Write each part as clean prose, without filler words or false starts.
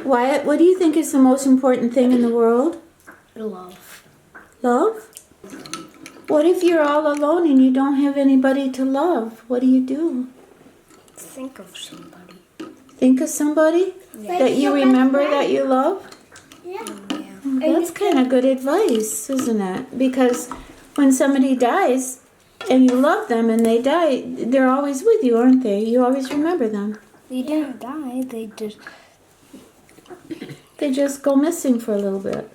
Wyatt, what do you think is the most important thing in the world? Love. Love? What if you're all alone and you don't have anybody to love? What do you do? Think of somebody. Think of somebody that you remember that you love? Yeah. Well, that's kind of good advice, isn't it? Because when somebody dies and you love them and they die, they're always with you, aren't they? You always remember them. They didn't die. They just go missing for a little bit.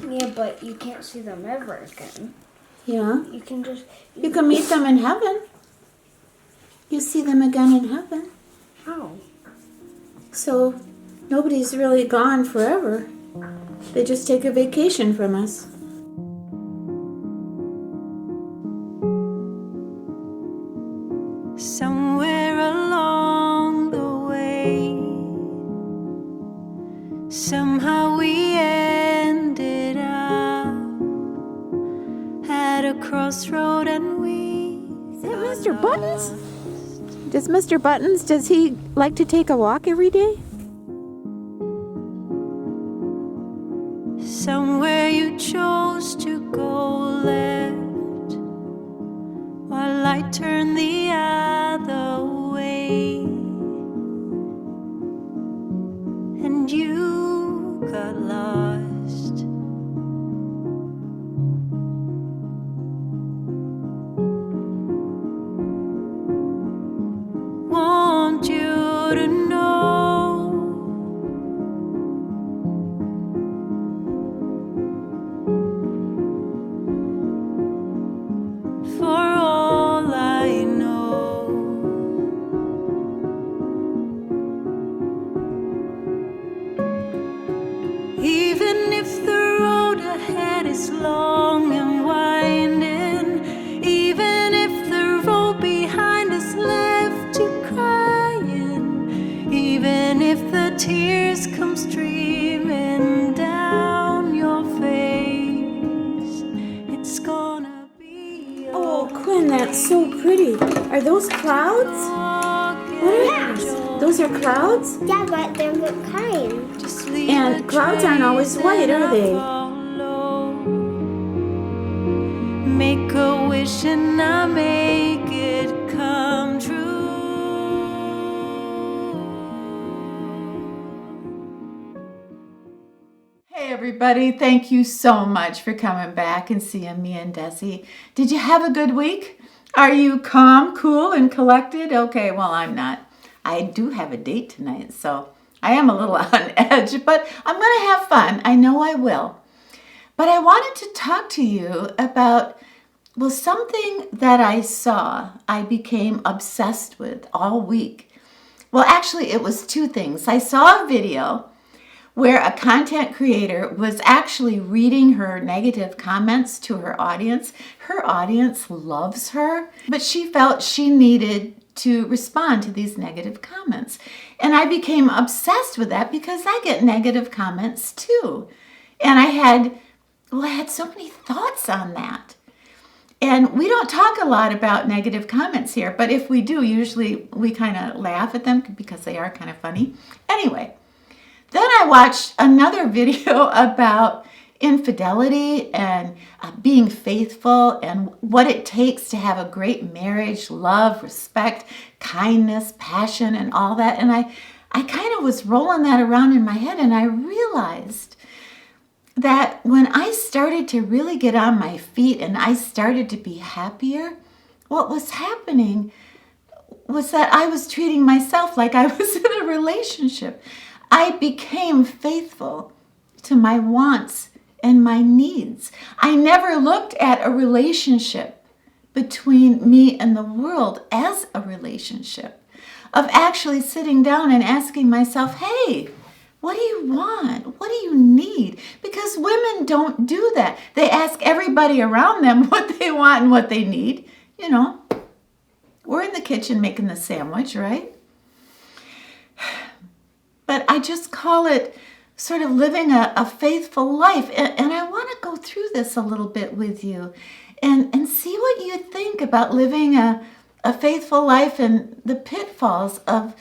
Yeah, but you can't see them ever again. Yeah. You can just... You can meet them in heaven. You see them again in heaven. How? So nobody's really gone forever. They just take a vacation from us. Somewhere along the way, somehow we ended up at a crossroad and we... Is that Mr. Buttons? Does Mr. Buttons, does he like to take a walk every day? Somewhere you chose to go left while I turned the other way, and you got lost. Want you to know for all I know, even if the road ahead is long and winding, even if the road behind us left you crying, even if the tears come streaming down your face, it's gonna be Oh, Quinn, that's so pretty. Are those clouds? What are those? Those are clouds? Yeah, but they're good kind. And clouds aren't always white, are they? Make a wish and I make it come true. Hey everybody, thank you so much for coming back and seeing me and Desi. Did you have a good week? Are you calm, cool, and collected? Okay, well, I'm not. I do have a date tonight, so I am a little on edge, but I'm going to have fun. I know I will. But I wanted to talk to you about, well, something that I saw I became obsessed with all week. Well, actually, it was two things. I saw a video where a content creator was actually reading her negative comments to her audience. Her audience loves her, but she felt she needed to respond to these negative comments. And I became obsessed with that because I get negative comments too. And I had so many thoughts on that. And we don't talk a lot about negative comments here, but if we do, usually we kind of laugh at them because they are kind of funny. Anyway, then I watched another video about infidelity and being faithful and what it takes to have a great marriage, love, respect, kindness, passion, and all that. And I kind of was rolling that around in my head, and I realized that when I started to really get on my feet and I started to be happier, what was happening was that I was treating myself like I was in a relationship. I became faithful to my wants and my needs. I never looked at a relationship between me and the world as a relationship, of actually sitting down and asking myself, hey, what do you want? What do you need? Because women don't do that. They ask everybody around them what they want and what they need. You know, we're in the kitchen making the sandwich, right? But I just call it sort of living a faithful life. And I want to go through this a little bit with you and see what you think about living a faithful life and the pitfalls of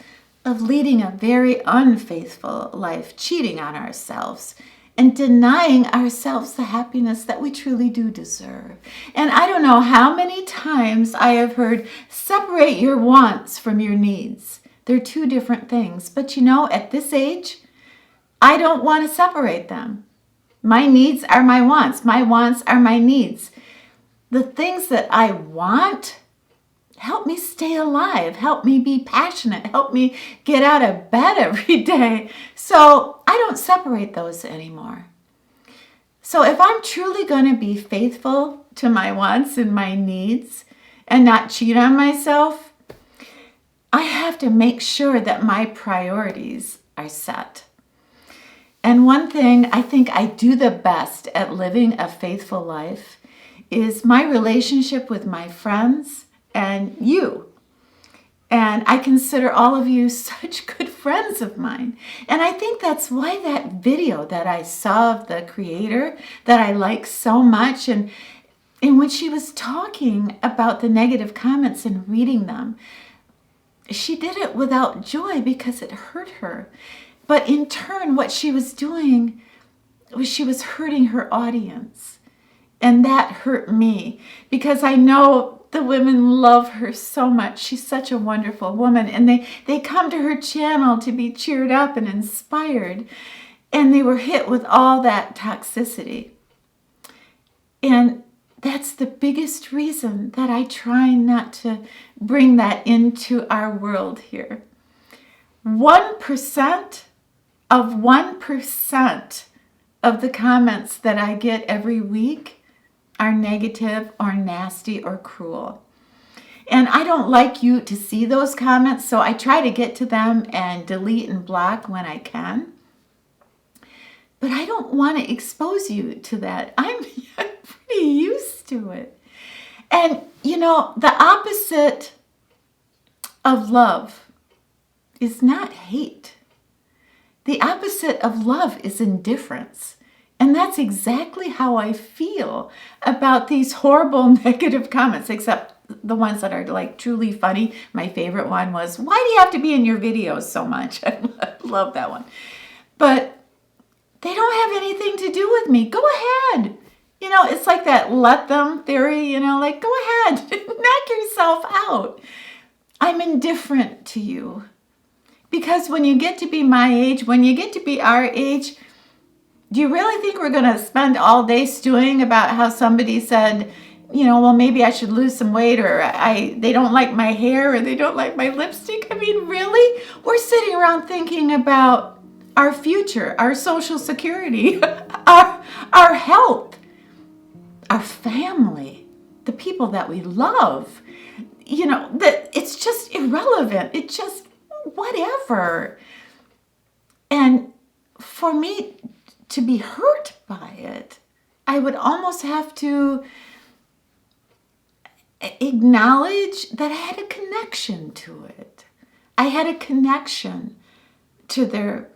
of leading a very unfaithful life, cheating on ourselves, and denying ourselves the happiness that we truly do deserve. And I don't know how many times I have heard, separate your wants from your needs. They're two different things. But you know, at this age, I don't want to separate them. My needs are my wants. My wants are my needs. The things that I want help me stay alive, help me be passionate, help me get out of bed every day. So I don't separate those anymore. So if I'm truly going to be faithful to my wants and my needs and not cheat on myself, I have to make sure that my priorities are set. And one thing I think I do the best at living a faithful life is my relationship with my friends and you. And I consider all of you such good friends of mine. And I think that's why that video that I saw of the creator that I like so much, and when she was talking about the negative comments and reading them, she did it without joy because it hurt her. But in turn, what she was doing was she was hurting her audience. And that hurt me because I know the women love her so much. She's such a wonderful woman. And they come to her channel to be cheered up and inspired. And they were hit with all that toxicity. And that's the biggest reason that I try not to bring that into our world here. 1% of 1% of the comments that I get every week are negative or nasty or cruel. And I don't like you to see those comments, so I try to get to them and delete and block when I can. But I don't want to expose you to that. I'm pretty used to it. And you know, the opposite of love is not hate. The opposite of love is indifference. And that's exactly how I feel about these horrible negative comments, except the ones that are like truly funny. My favorite one was, why do you have to be in your videos so much? I love that one. But they don't have anything to do with me. Go ahead. You know, it's like that let them theory, you know, like go ahead, knock yourself out. I'm indifferent to you. Because when you get to be my age, when you get to be our age, do you really think we're going to spend all day stewing about how somebody said, you know, well, maybe I should lose some weight, or they don't like my hair, or they don't like my lipstick? I mean, really? We're sitting around thinking about our future, our social security, our health, our family, the people that we love. You know, that it's just irrelevant. It's just whatever. And for me to be hurt by it, I would almost have to acknowledge that I had a connection to it. I had a connection to their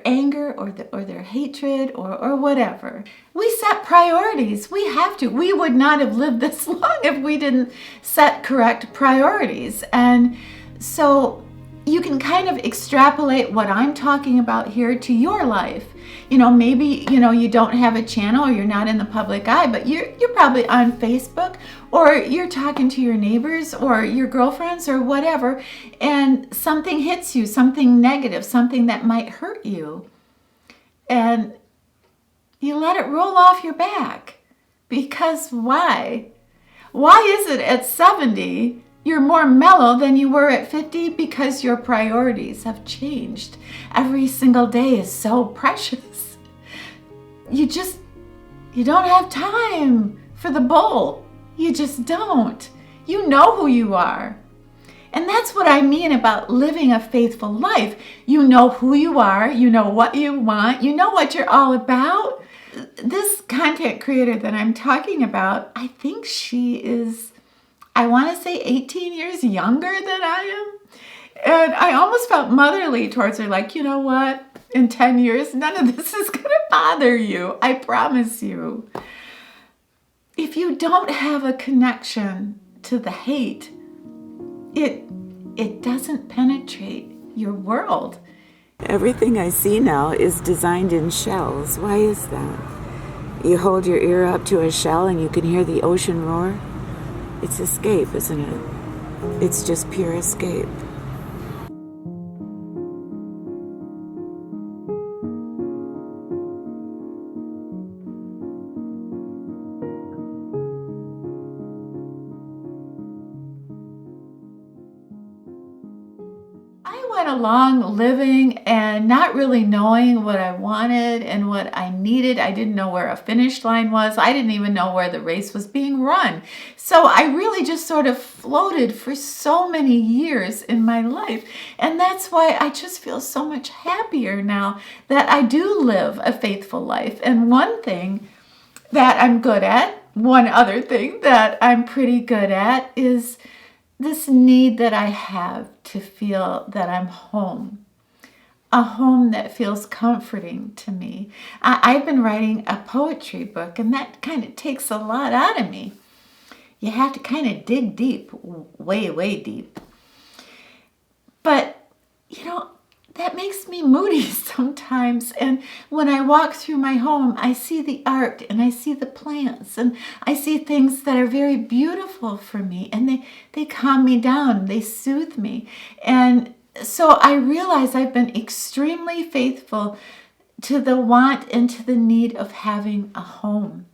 anger or their hatred or whatever. We set priorities. We have to. We would not have lived this long if we didn't set correct priorities. And so you can kind of extrapolate what I'm talking about here to your life. You know, maybe, you know, you don't have a channel or you're not in the public eye, but you're probably on Facebook, or you're talking to your neighbors or your girlfriends or whatever, and something hits you, something negative, something that might hurt you. And you let it roll off your back. Because why? Why is it at 70 you're more mellow than you were at 50? Because your priorities have changed. Every single day is so precious. You don't have time for the bull. You just don't. You know who you are. And that's what I mean about living a faithful life. You know who you are. You know what you want. You know what you're all about. This content creator that I'm talking about, I think she is, I want to say 18 years younger than I am. And I almost felt motherly towards her, like, you know what? In 10 years, none of this is going to bother you. I promise you. If you don't have a connection to the hate, it doesn't penetrate. your world. Everything I see now is designed in shells. Why is that? You hold your ear up to a shell and you can hear the ocean roar. It's escape, isn't it? It's just pure escape. I went along living and not really knowing what I wanted and what I needed. I didn't know where a finish line was. I didn't even know where the race was being run. So I really just sort of floated for so many years in my life. And that's why I just feel so much happier now that I do live a faithful life. And one thing that I'm good at, one other thing that I'm pretty good at is this need that I have to feel that I'm home, a home that feels comforting to me. I've been writing a poetry book, and that kind of takes a lot out of me. You have to kind of dig deep, way, way deep. But, that makes me moody sometimes. And when I walk through my home, I see the art and I see the plants and I see things that are very beautiful for me, and they calm me down, they soothe me. And so I realize I've been extremely faithful to the want and to the need of having a home.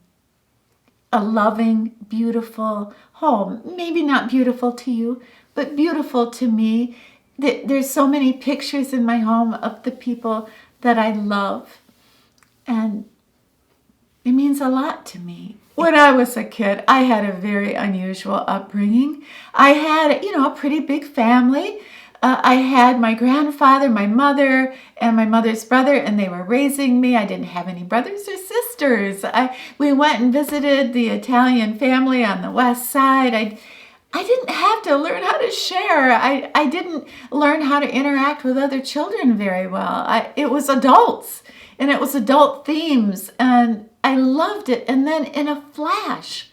A loving, beautiful home. Maybe not beautiful to you, but beautiful to me. There's so many pictures in my home of the people that I love, and it means a lot to me. When I was a kid, I had a very unusual upbringing. I had, a pretty big family. I had my grandfather, my mother, and my mother's brother, and they were raising me. I didn't have any brothers or sisters. We went and visited the Italian family on the west side. I didn't have to learn how to share. I didn't learn how to interact with other children very well. It was adults, and it was adult themes, and I loved it. And then in a flash,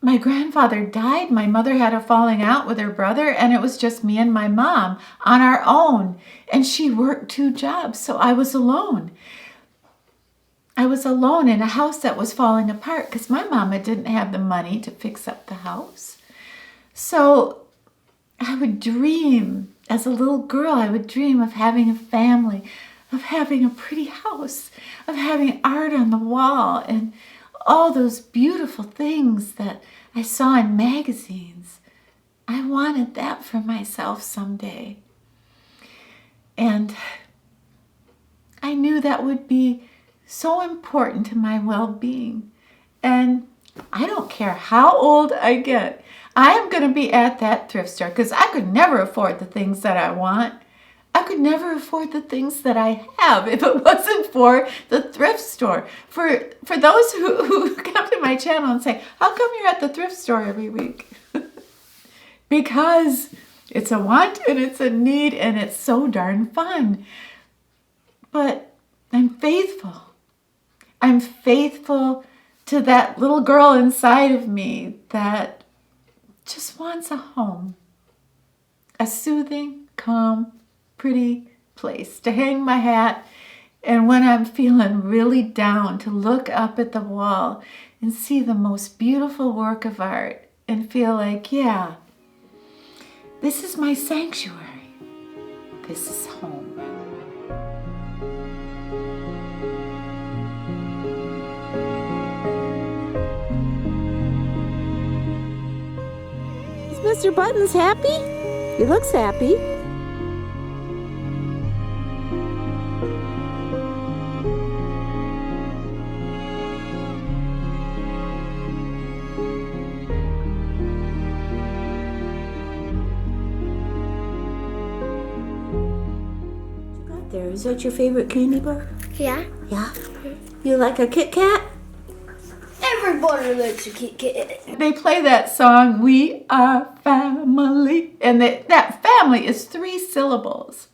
my grandfather died. My mother had a falling out with her brother, and it was just me and my mom on our own. And she worked 2 jobs, so I was alone. I was alone in a house that was falling apart because my mama didn't have the money to fix up the house. So I would dream, as a little girl, I would dream of having a family, of having a pretty house, of having art on the wall, and all those beautiful things that I saw in magazines. I wanted that for myself someday. And I knew that would be so important to my well-being. And I don't care how old I get, I am going to be at that thrift store because I could never afford the things that I want. I could never afford the things that I have if it wasn't for the thrift store. For those who come to my channel and say, how come you're at the thrift store every week? Because it's a want and it's a need and it's so darn fun. But I'm faithful. I'm faithful to that little girl inside of me that just wants a home. A soothing, calm, pretty place to hang my hat, and when I'm feeling really down, to look up at the wall and see the most beautiful work of art and feel like, yeah, this is my sanctuary. This is home. Is Mr. Buttons happy? He looks happy. There, is that your favorite candy bar? Yeah. Yeah. You like a Kit Kat? Everybody likes a Kit Kat. They play that song, We Are Family, and that family is 3 syllables.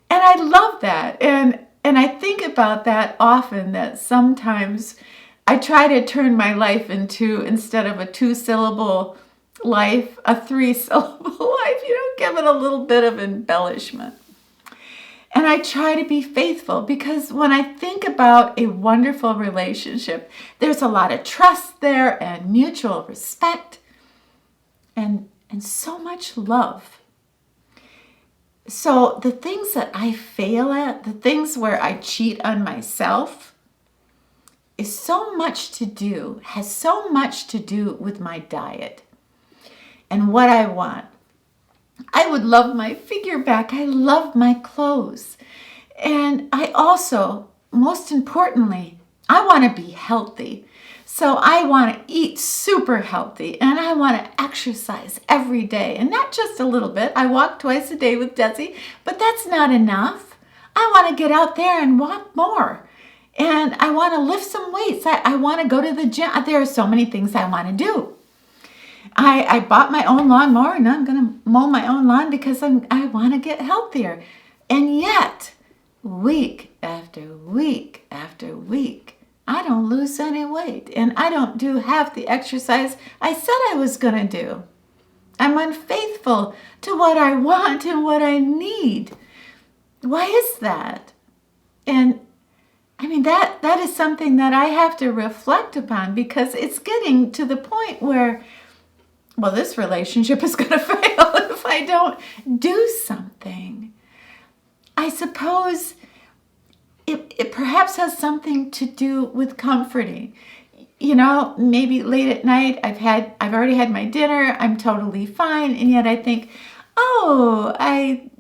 And I love that. And I think about that often, that sometimes I try to turn my life into, instead of a 2-syllable life a 3-syllable life. You don't give it a little bit of embellishment. And I try to be faithful because when I think about a wonderful relationship, there's a lot of trust there and mutual respect and so much love. So the things that I fail at, the things where I cheat on myself, has so much to do with my diet and what I want. I would love my figure back. I love my clothes. And I also, most importantly, I want to be healthy. So I want to eat super healthy and I want to exercise every day. And not just a little bit. I walk twice a day with Desi, but that's not enough. I want to get out there and walk more. And I want to lift some weights. I want to go to the gym. There are so many things I want to do. I bought my own lawnmower and I'm going to mow my own lawn because I want to get healthier. And yet, week after week after week, I don't lose any weight. And I don't do half the exercise I said I was going to do. I'm unfaithful to what I want and what I need. Why is that? And I mean, that is something that I have to reflect upon because it's getting to the point where, well, this relationship is going to fail if I don't do something. I suppose it perhaps has something to do with comforting. You know, maybe late at night, I've already had my dinner, I'm totally fine, and yet I think, oh, I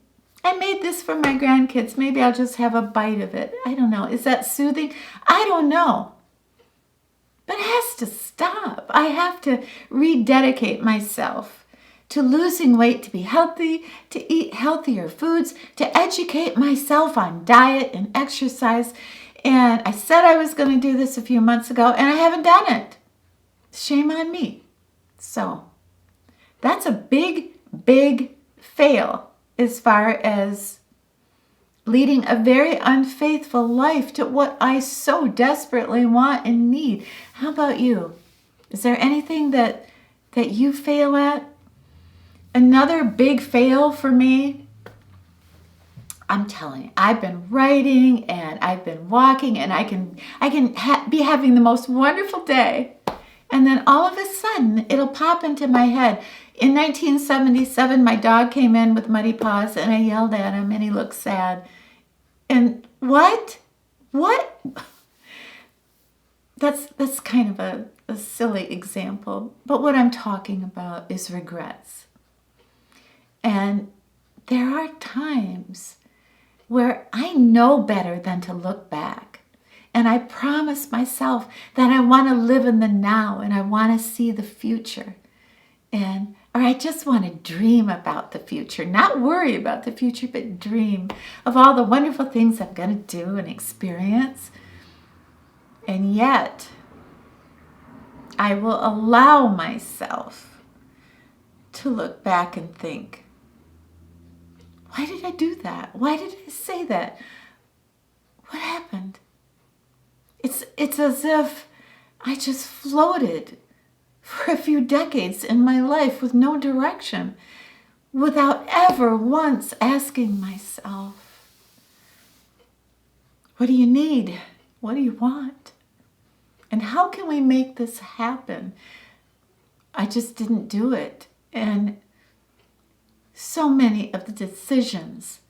made this for my grandkids. Maybe I'll just have a bite of it. I don't know. Is that soothing? I don't know. But it has to stop. I have to rededicate myself to losing weight, to be healthy, to eat healthier foods, to educate myself on diet and exercise. And I said I was going to do this a few months ago, and I haven't done it. Shame on me. So that's a big, big fail as far as leading a very unfaithful life to what I so desperately want and need. How about you? Is there anything that you fail at? Another big fail for me, I'm telling you, I've been writing and I've been walking and I can be having the most wonderful day. And then all of a sudden, it'll pop into my head. In 1977, my dog came in with muddy paws and I yelled at him and he looked sad. And what? That's kind of a silly example. But what I'm talking about is regrets. And there are times where I know better than to look back. And I promise myself that I want to live in the now and I want to see the future. Or I just want to dream about the future, not worry about the future, but dream of all the wonderful things I'm going to do and experience. And yet, I will allow myself to look back and think, why did I do that? Why did I say that? What happened? It's as if I just floated for a few decades in my life with no direction, without ever once asking myself, what do you need? What do you want? And how can we make this happen? I just didn't do it. And so many of the decisions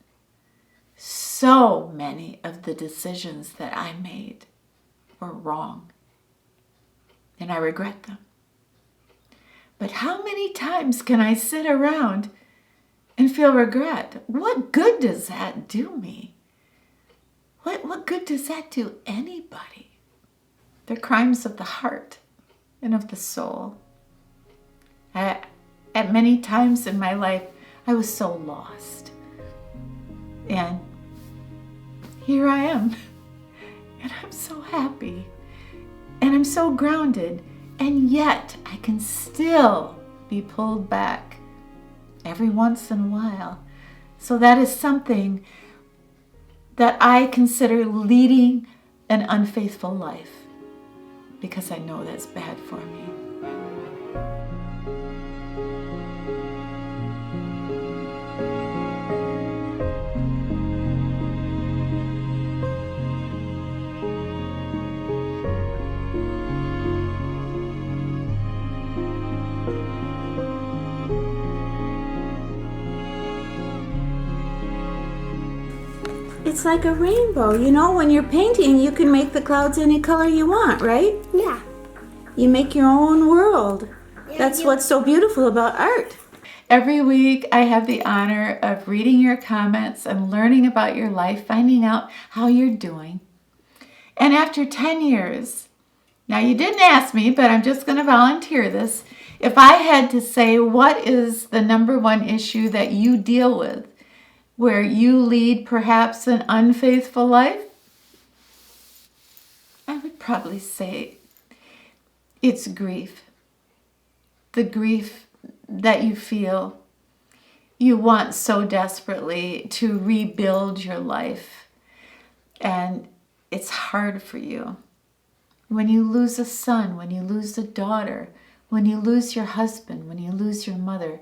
that I made were wrong. And I regret them. But how many times can I sit around and feel regret? What good does that do me? What good does that do anybody? They're crimes of the heart and of the soul. At many times in my life, I was so lost. And here I am. And I'm so happy. And I'm so grounded. And yet, I can still be pulled back every once in a while. So that is something that I consider leading an unfaithful life, because I know that's bad for me. It's like a rainbow. You know, when you're painting, you can make the clouds any color you want, right? Yeah. You make your own world. That's what's so beautiful about art. Every week, I have the honor of reading your comments and learning about your life, finding out how you're doing. And after 10 years, now you didn't ask me, but I'm just going to volunteer this. If I had to say what is the number one issue that you deal with, where you lead perhaps an unfaithful life, I would probably say it's grief. The grief that you feel you want so desperately to rebuild your life, and it's hard for you. When you lose a son, when you lose a daughter, when you lose your husband, when you lose your mother,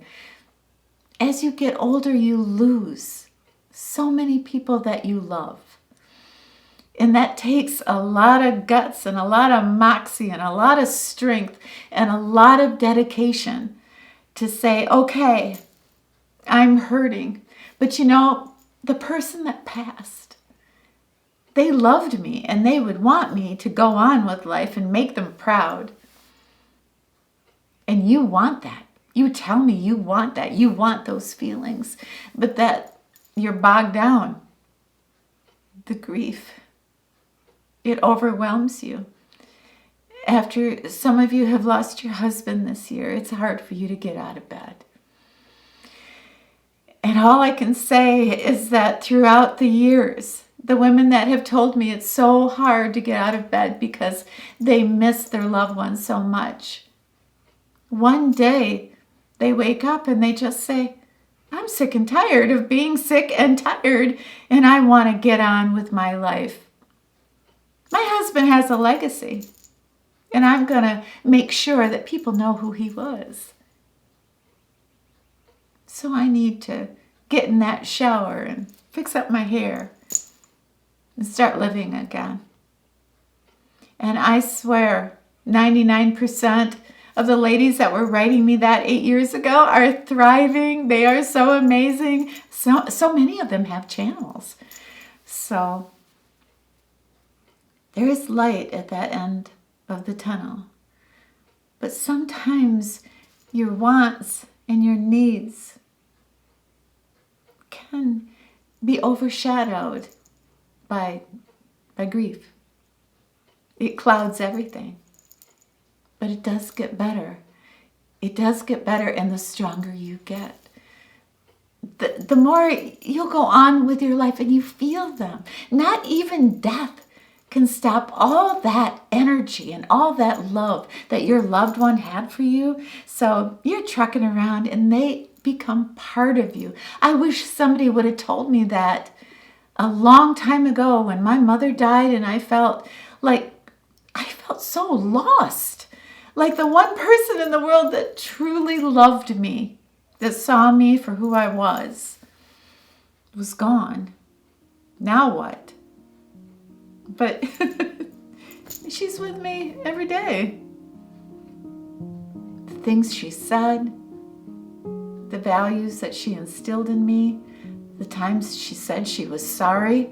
as you get older, you lose so many people that you love. And that takes a lot of guts and a lot of moxie and a lot of strength and a lot of dedication to say, okay, I'm hurting. But you know, the person that passed, they loved me and they would want me to go on with life and make them proud. And you want that. You tell me you want that. You want those feelings. But that you're bogged down. The grief. It overwhelms you. After some of you have lost your husband this year, it's hard for you to get out of bed. And all I can say is that throughout the years, the women that have told me it's so hard to get out of bed because they miss their loved ones so much. One day, they wake up and they just say, I'm sick and tired of being sick and tired, and I want to get on with my life. My husband has a legacy, and I'm going to make sure that people know who he was. So I need to get in that shower and fix up my hair and start living again. And I swear 99% of the ladies that were writing me that 8 years ago are thriving. They are so amazing. So many of them have channels. So there is light at that end of the tunnel. But sometimes your wants and your needs can be overshadowed by grief. It clouds everything. But it does get better. It does get better, and the stronger you get. The more you'll go on with your life and you feel them. Not even death can stop all that energy and all that love that your loved one had for you. So you're trucking around and they become part of you. I wish somebody would have told me that a long time ago when my mother died, and I felt so lost. Like the one person in the world that truly loved me, that saw me for who I was gone. Now what? But she's with me every day. The things she said, the values that she instilled in me, the times she said she was sorry,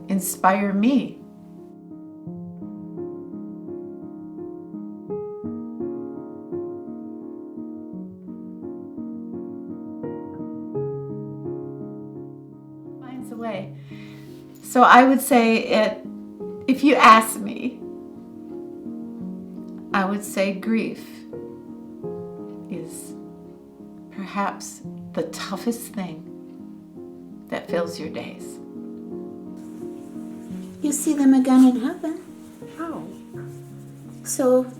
inspire me. Finds a way. So I would say if you ask me, I would say grief is perhaps the toughest thing that fills your days. You see them again in heaven. Oh. So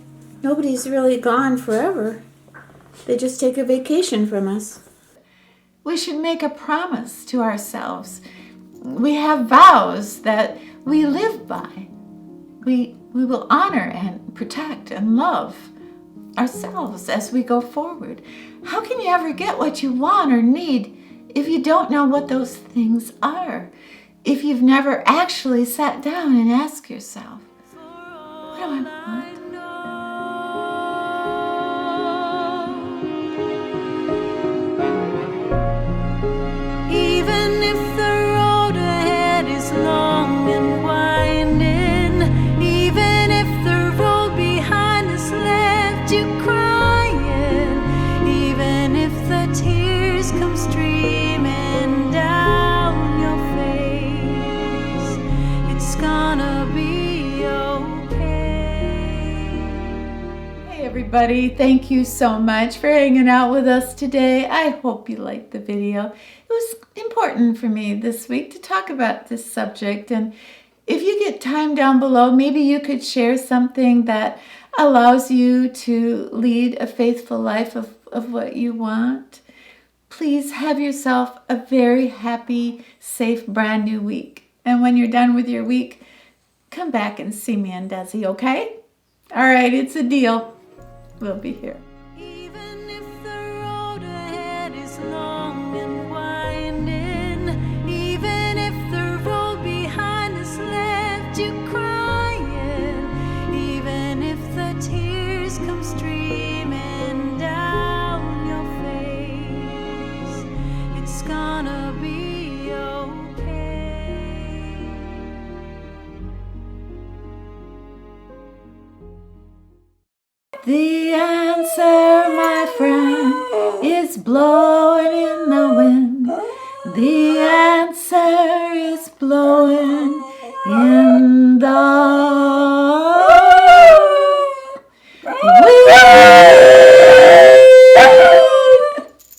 nobody's really gone forever. They just take a vacation from us. We should make a promise to ourselves. We have vows that we live by. We will honor and protect and love ourselves as we go forward. How can you ever get what you want or need if you don't know what those things are? If you've never actually sat down and asked yourself, what do I want? Even if the road ahead everybody. Thank you so much for hanging out with us today. I hope you liked the video. It was important for me this week to talk about this subject. And if you get time down below, maybe you could share something that allows you to lead a faithful life of what you want. Please have yourself a very happy, safe, brand new week. And when you're done with your week, come back and see me and Desi, okay? All right, it's a deal. We'll be here. Even if the road ahead is long and winding, even if the road behind us left you crying, even if the tears come streaming down your face, it's gonna be okay. The answer, my friend, is blowing in the wind. The answer is blowing in